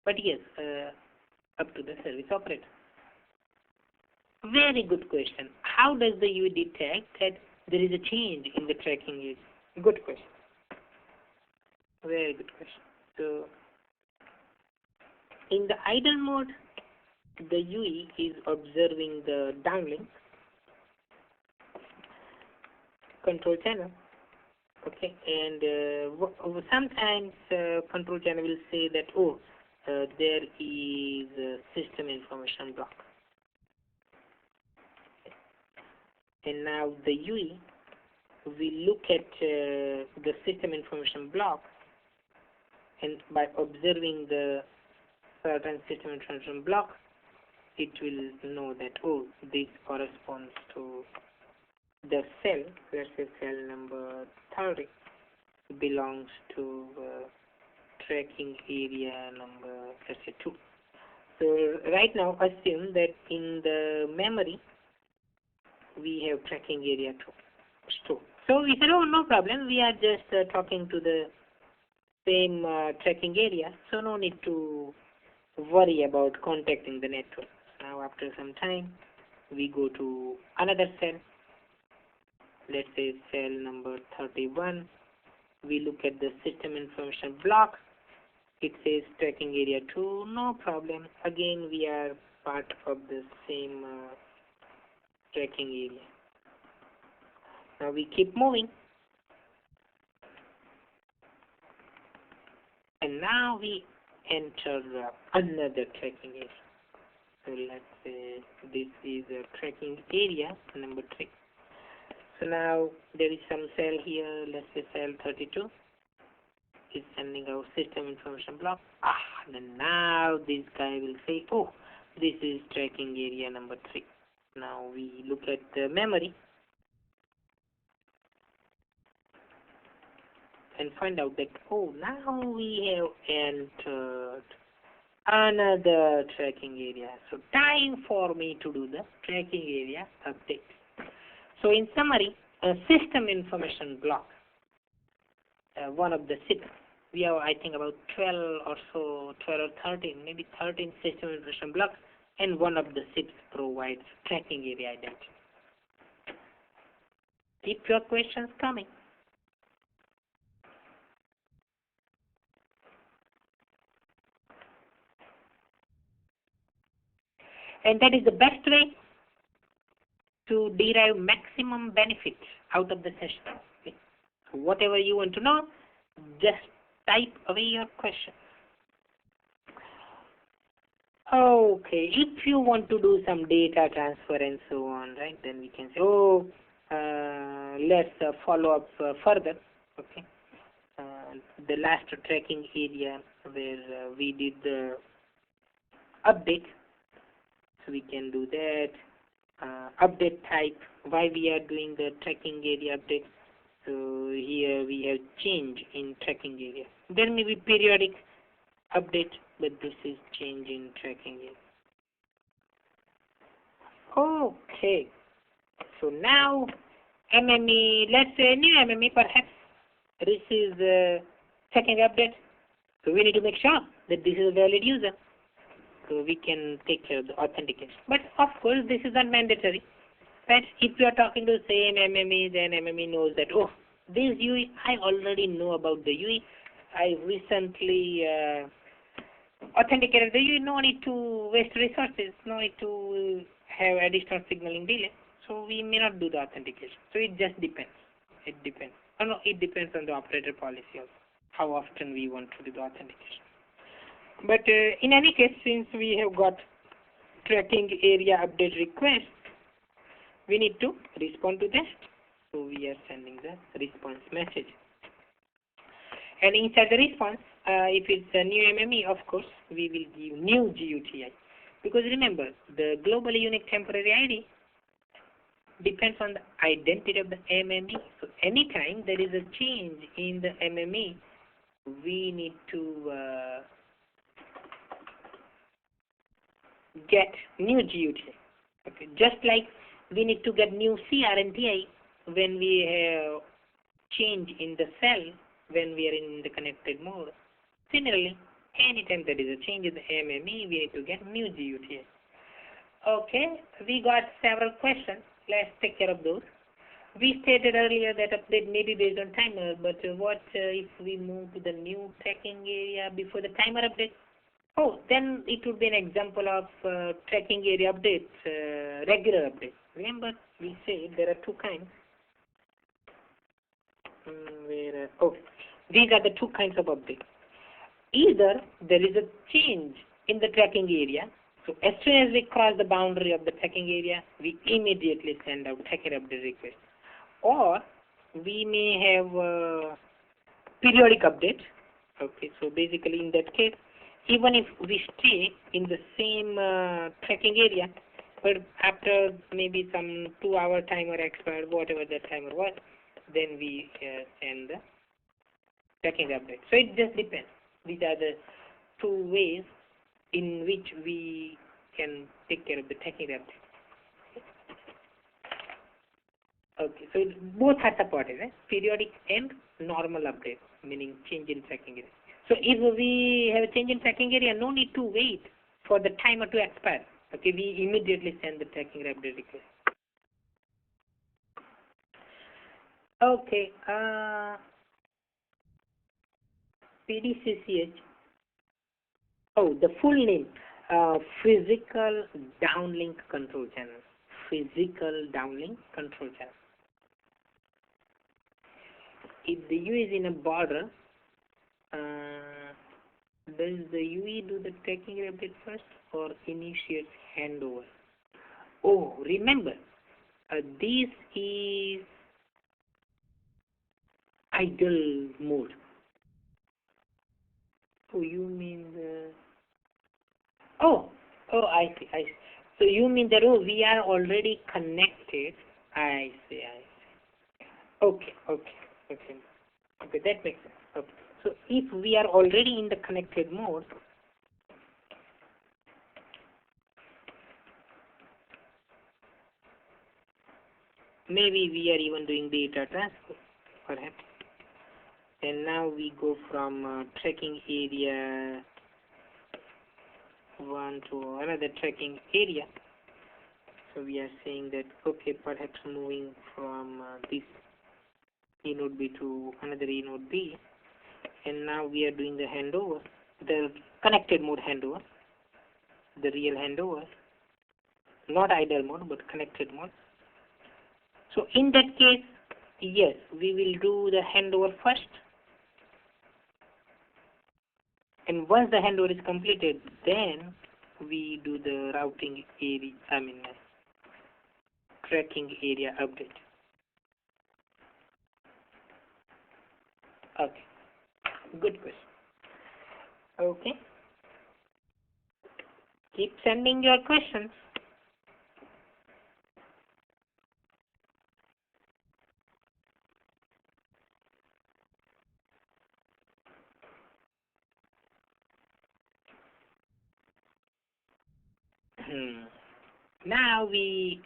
But yes, up to the service operator. Very good question. How does the UI detect that there is a change in the tracking area? Good question. Very good question. So, in the idle mode, the UI is observing the downlink control channel. Okay, and sometimes control channel will say that, oh, there is a system information block. And now the UI will look at the system information block, and by observing the certain system information block, it will know that, oh, this corresponds to the cell, let's say cell number 30, belongs to tracking area number, let's say 2. So right now assume that in the memory we have tracking area 2 stored. So we said, oh, no problem, we are just talking to the same tracking area, so no need to worry about contacting the network. Now after some time, we go to another cell, let's say cell number 31. We look at the system information block. It says tracking area 2, no problem. Again, we are part of the same tracking area. Now we keep moving. And now we enter another tracking area. So let's say this is a tracking area number 3. So now there is some cell here, let's say cell 32. It's sending out system information block. And now this guy will say, oh, this is tracking area number 3. Now we look at the memory and find out that, oh, now we have entered another tracking area. So time for me to do the tracking area update. So in summary, a system information block, one of the SIPs, we have I think about 12 or so, 12 or 13, maybe 13 system information blocks, and one of the SIPs provides tracking area identity. Keep your questions coming. And that is the best way to derive maximum benefit out of the session. Okay. So whatever you want to know, just type away your question. Okay, if you want to do some data transfer and so on, right, then we can say, oh, let's follow up further. Okay, the last tracking area where we did the update, so we can do that. Update type, why we are doing the tracking area update. So here we have change in tracking area. There may be periodic update, but this is change in tracking area. Okay. So now MME, let's say new MME perhaps. This is the tracking update. So we need to make sure that this is a valid user. So we can take care of the authentication. But of course this is not mandatory. But if you are talking to the same MME, then MME knows that, oh, this UE, I already know about the UE. I recently authenticated the UE. No need to waste resources. No need to have additional signaling delay. So we may not do the authentication. So it just depends. It depends. Oh, no, it depends on the operator policy also, how often we want to do the authentication. But in any case, since we have got tracking area update request, we need to respond to that. So we are sending the response message. And inside the response, if it's a new MME, of course, we will give new GUTI. Because remember, the globally unique temporary ID depends on the identity of the MME. So anytime there is a change in the MME, we need to get new GUTI. Okay, just like we need to get new CRNTI when we have change in the cell when we are in the connected mode. Similarly, anytime there is a change in the MME, we need to get new GUTI. Okay, we got several questions. Let's take care of those. We stated earlier that update may be based on timer, but what if we move to the new tracking area before the timer update? Oh, then it would be an example of tracking area updates, regular updates. Remember, we said there are two kinds. These are the two kinds of updates. Either there is a change in the tracking area, so as soon as we cross the boundary of the tracking area, we immediately send out tracking update request. Or we may have periodic update. Okay, so basically in that case, even if we stay in the same tracking area, but after maybe some 2-hour timer expired, whatever the timer was, then we send the tracking update. So it just depends. These are the two ways in which we can take care of the tracking update. Okay, so both are supported, right? Periodic and normal update, meaning change in tracking area. So if we have a change in tracking area, no need to wait for the timer to expire. Okay, we immediately send the tracking update request. Okay, PDCCH. Oh, the full name, physical downlink control channel. Physical downlink control channel. If the UE is in a border, does the UE do the tracking update first or initiate handover? Oh, remember, this is idle mode. Oh, you mean the... Oh, I see. So you mean that, oh, we are already connected. I see. Okay, that makes sense. Okay. So if we are already in the connected mode, maybe we are even doing data transfer, perhaps. And now we go from tracking area 1 to another tracking area. So we are saying that, okay, perhaps moving from this E node B to another E node B. And now we are doing the handover, the connected mode handover, the real handover, not idle mode, but connected mode. So in that case, yes, we will do the handover first. And once the handover is completed, then we do the routing area, tracking area update. Okay, good question. Okay, keep sending your questions. Now we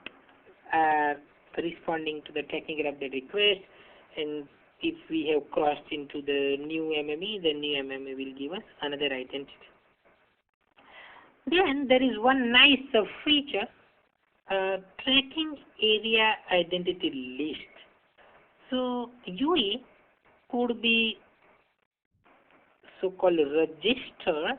are responding to the technical update request, and if we have crossed into the new MME, the new MME will give us another identity. Then there is one nice feature, tracking area identity list. So UE could be so-called registered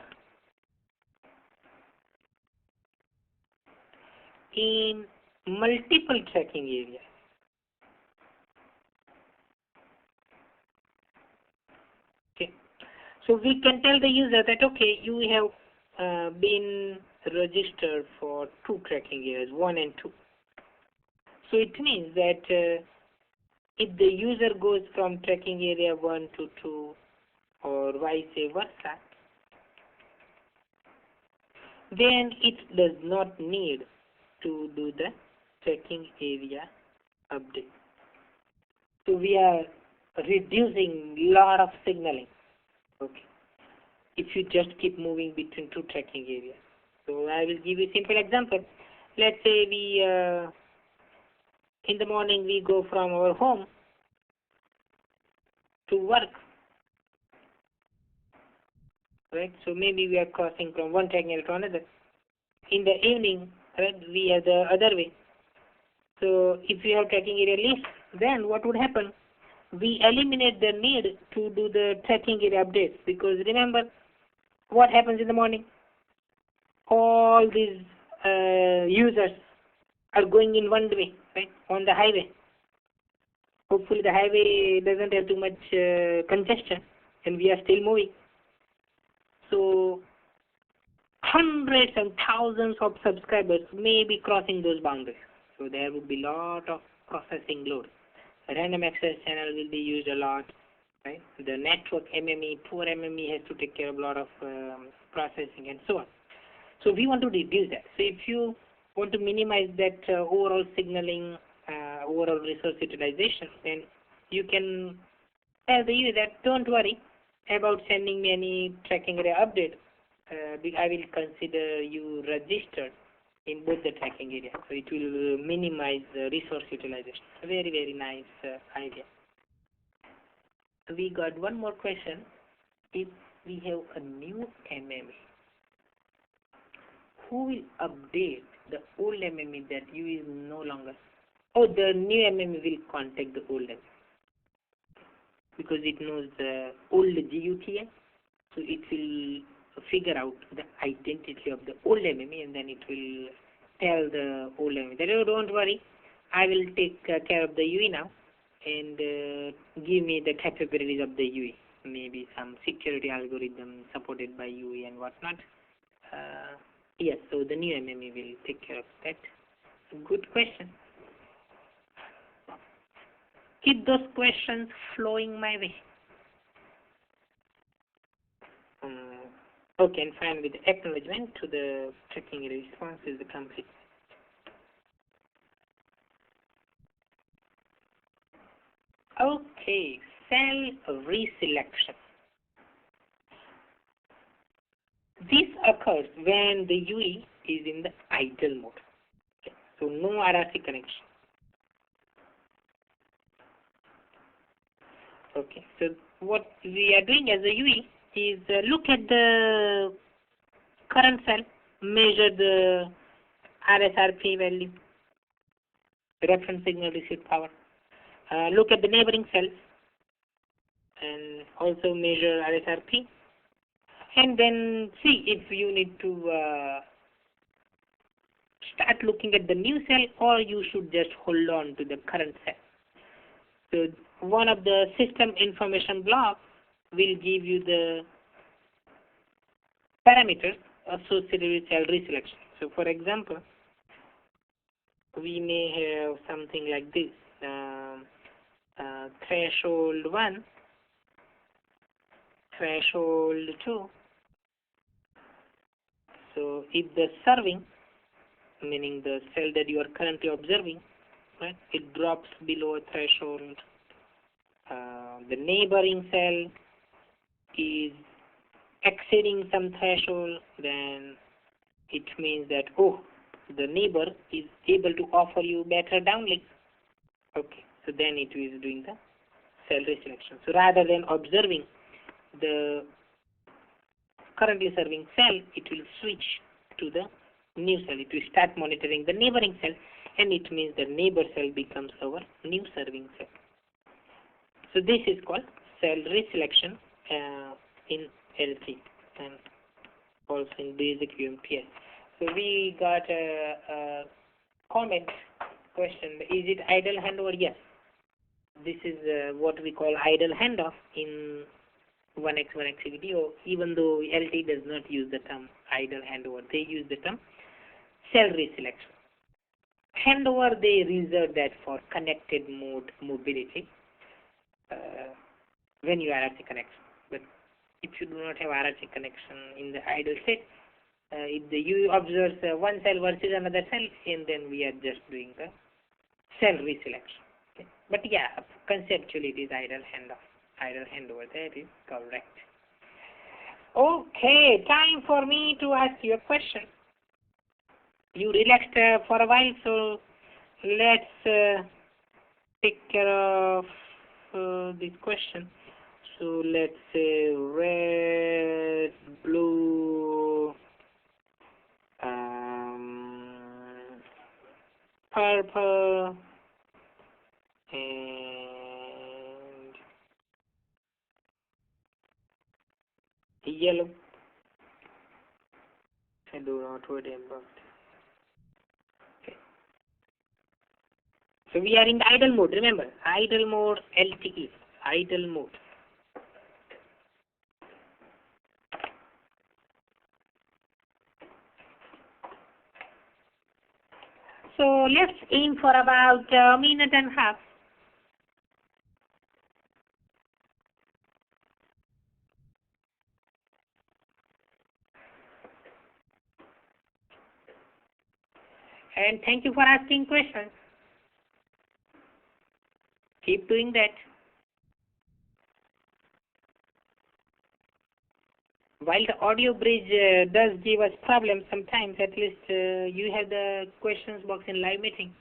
in multiple tracking areas. Okay, so we can tell the user that okay, you have been registered for 2 tracking areas, 1 and 2. So it means that if the user goes from tracking area 1 to 2 or vice versa, then it does not need to do the tracking area update. So we are reducing lot of signaling. Okay, if you just keep moving between 2 tracking areas. So I will give you a simple example. Let's say we in the morning we go from our home to work, right? So maybe we are crossing from one tracking area to another. In the evening, right, we are the other way. So if we have tracking area list, then what would happen? We eliminate the need to do the tracking area updates, because remember what happens in the morning? All these users are going in one way, right, on the highway. Hopefully the highway doesn't have too much congestion and we are still moving. So hundreds and thousands of subscribers may be crossing those boundaries. So there would be a lot of processing load. Random access channel will be used a lot, right? The network MME, poor MME has to take care of a lot of processing and so on. So we want to reduce that. So if you want to minimize that overall signaling, overall resource utilization, then you can tell the user that don't worry about sending me any tracking area update. I will consider you registered in both the tracking areas. So it will minimize the resource utilization. A very, very nice idea. So we got one more question. If we have a new MME, who will update the old MME that you is no longer? Oh, the new MME will contact the old MME because it knows the old GUTM. So it will figure out the identity of the old MME, and then it will tell the old MME that, oh, don't worry, I will take care of the UE now, and give me the capabilities of the UE, maybe some security algorithm supported by UE and whatnot. Yes, so the new MME will take care of that. Good question. Keep those questions flowing my way. Okay, and fine, with the acknowledgement to the tracking response is the complete. Okay, cell reselection. This occurs when the UE is in the idle mode. Okay, so no RRC connection. Okay, so what we are doing as a UE is look at the current cell, measure the RSRP value, reference signal received power. Look at the neighboring cells and also measure RSRP, and then see if you need to start looking at the new cell or you should just hold on to the current cell. So one of the system information blocks will give you the parameters associated with cell reselection. So for example, we may have something like this, threshold 1, threshold 2. So if the serving, meaning the cell that you are currently observing, right, it drops below a threshold, the neighboring cell is exceeding some threshold, then it means that, oh, the neighbor is able to offer you better downlink. Okay, so then it is doing the cell reselection. So rather than observing the currently serving cell, it will switch to the new cell. It will start monitoring the neighboring cell, and it means the neighbor cell becomes our new serving cell. So this is called cell reselection in LTE and also in basic UMTS. So we got a comment question. Is it idle handover? Yes. This is what we call idle handoff in 1x1x video, even though LTE does not use the term idle handover. They use the term cell reselection. Handover, they reserve that for connected mode mobility when you RRC connection. But if you do not have RRC connection in the idle state, if you observe one cell versus another cell, and then we are just doing the cell reselection. Okay. But yeah, conceptually it is idle handoff, idle handover. That is correct. Okay, time for me to ask you a question. You relaxed for a while, so let's take care of this question. So let's say red, blue, purple, and yellow. I do not worry about. Okay. So we are in the idle mode. Remember, idle mode, LTE, idle mode. So let's aim for about a minute and a half. And thank you for asking questions. Keep doing that. While the audio bridge does give us problems sometimes, at least you have the questions box in live meeting.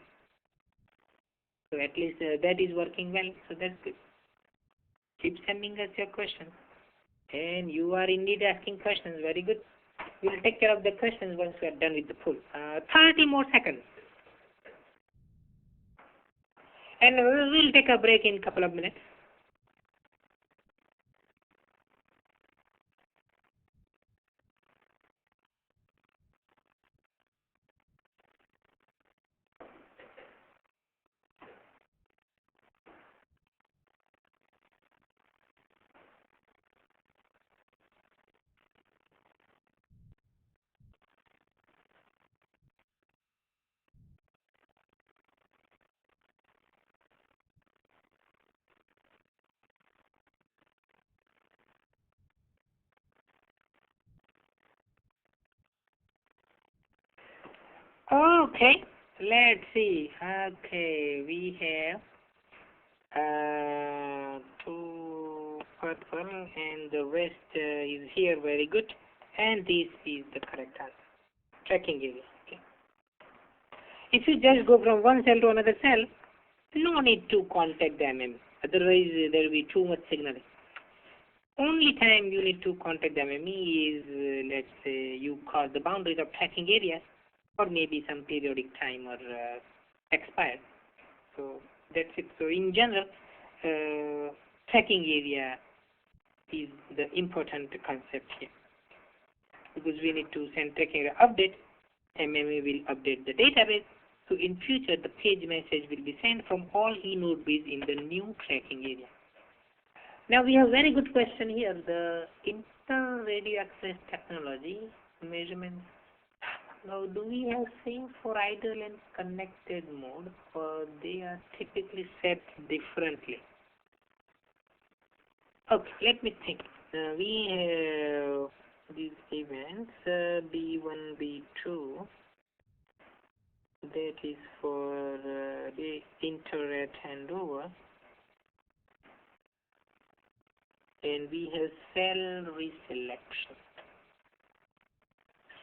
So at least that is working well. So that's good. Keep sending us your questions. And you are indeed asking questions. Very good. We'll take care of the questions once we are done with the poll. 30 more seconds. And we'll take a break in a couple of minutes. Okay, let's see. Okay, we have 2 purple and the rest is here. Very good. And this is the correct answer. Tracking area. Okay. If you just go from one cell to another cell, no need to contact the MME. Otherwise, there will be too much signaling. Only time you need to contact the MME is, let's say, you cross the boundaries of tracking area, or maybe some periodic time or expired. So that's it. So in general, tracking area is the important concept here, because we need to send tracking area update. MME will update the database. So in future, the page message will be sent from all eNode base in the new tracking area. Now we have very good question here. The inter-radio access technology measurements. Now, do we have same for idle and connected mode, or they are typically set differently? Okay, let me think. We have these events, B1, B2, that is for the inter-rate handover, and we have cell reselection.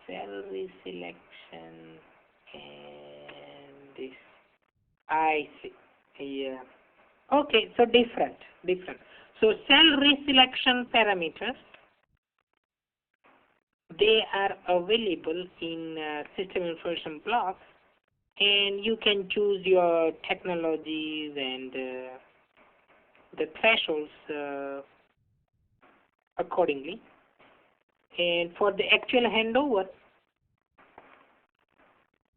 Cell reselection, And this, I see. Yeah. Okay, so different. So cell reselection parameters, they are available in system information blocks, and you can choose your technologies and the thresholds accordingly. And for the actual handover,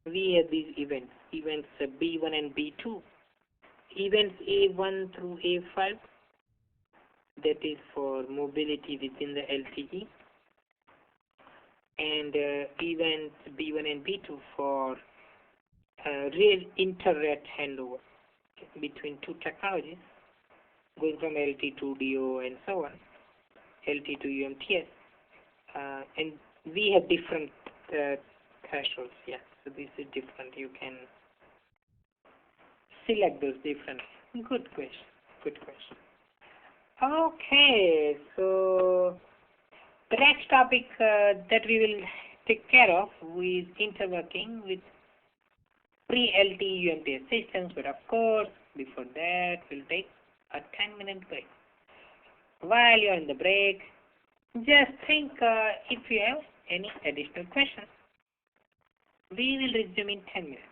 we have these events B1 and B2. Events A1 through A5, that is for mobility within the LTE, and events B1 and B2 for real inter-rat handover between two technologies, going from LTE to DO and so on, LTE to UMTS, and we have different thresholds. Yeah, so this is different. You can select those different. Good question. Okay, so the next topic that we will take care of is interworking with pre-LTE UMTS systems, but of course, before that, we'll take a 10-minute break. While you're in the break, just think if you have any additional questions. We will resume in 10 minutes.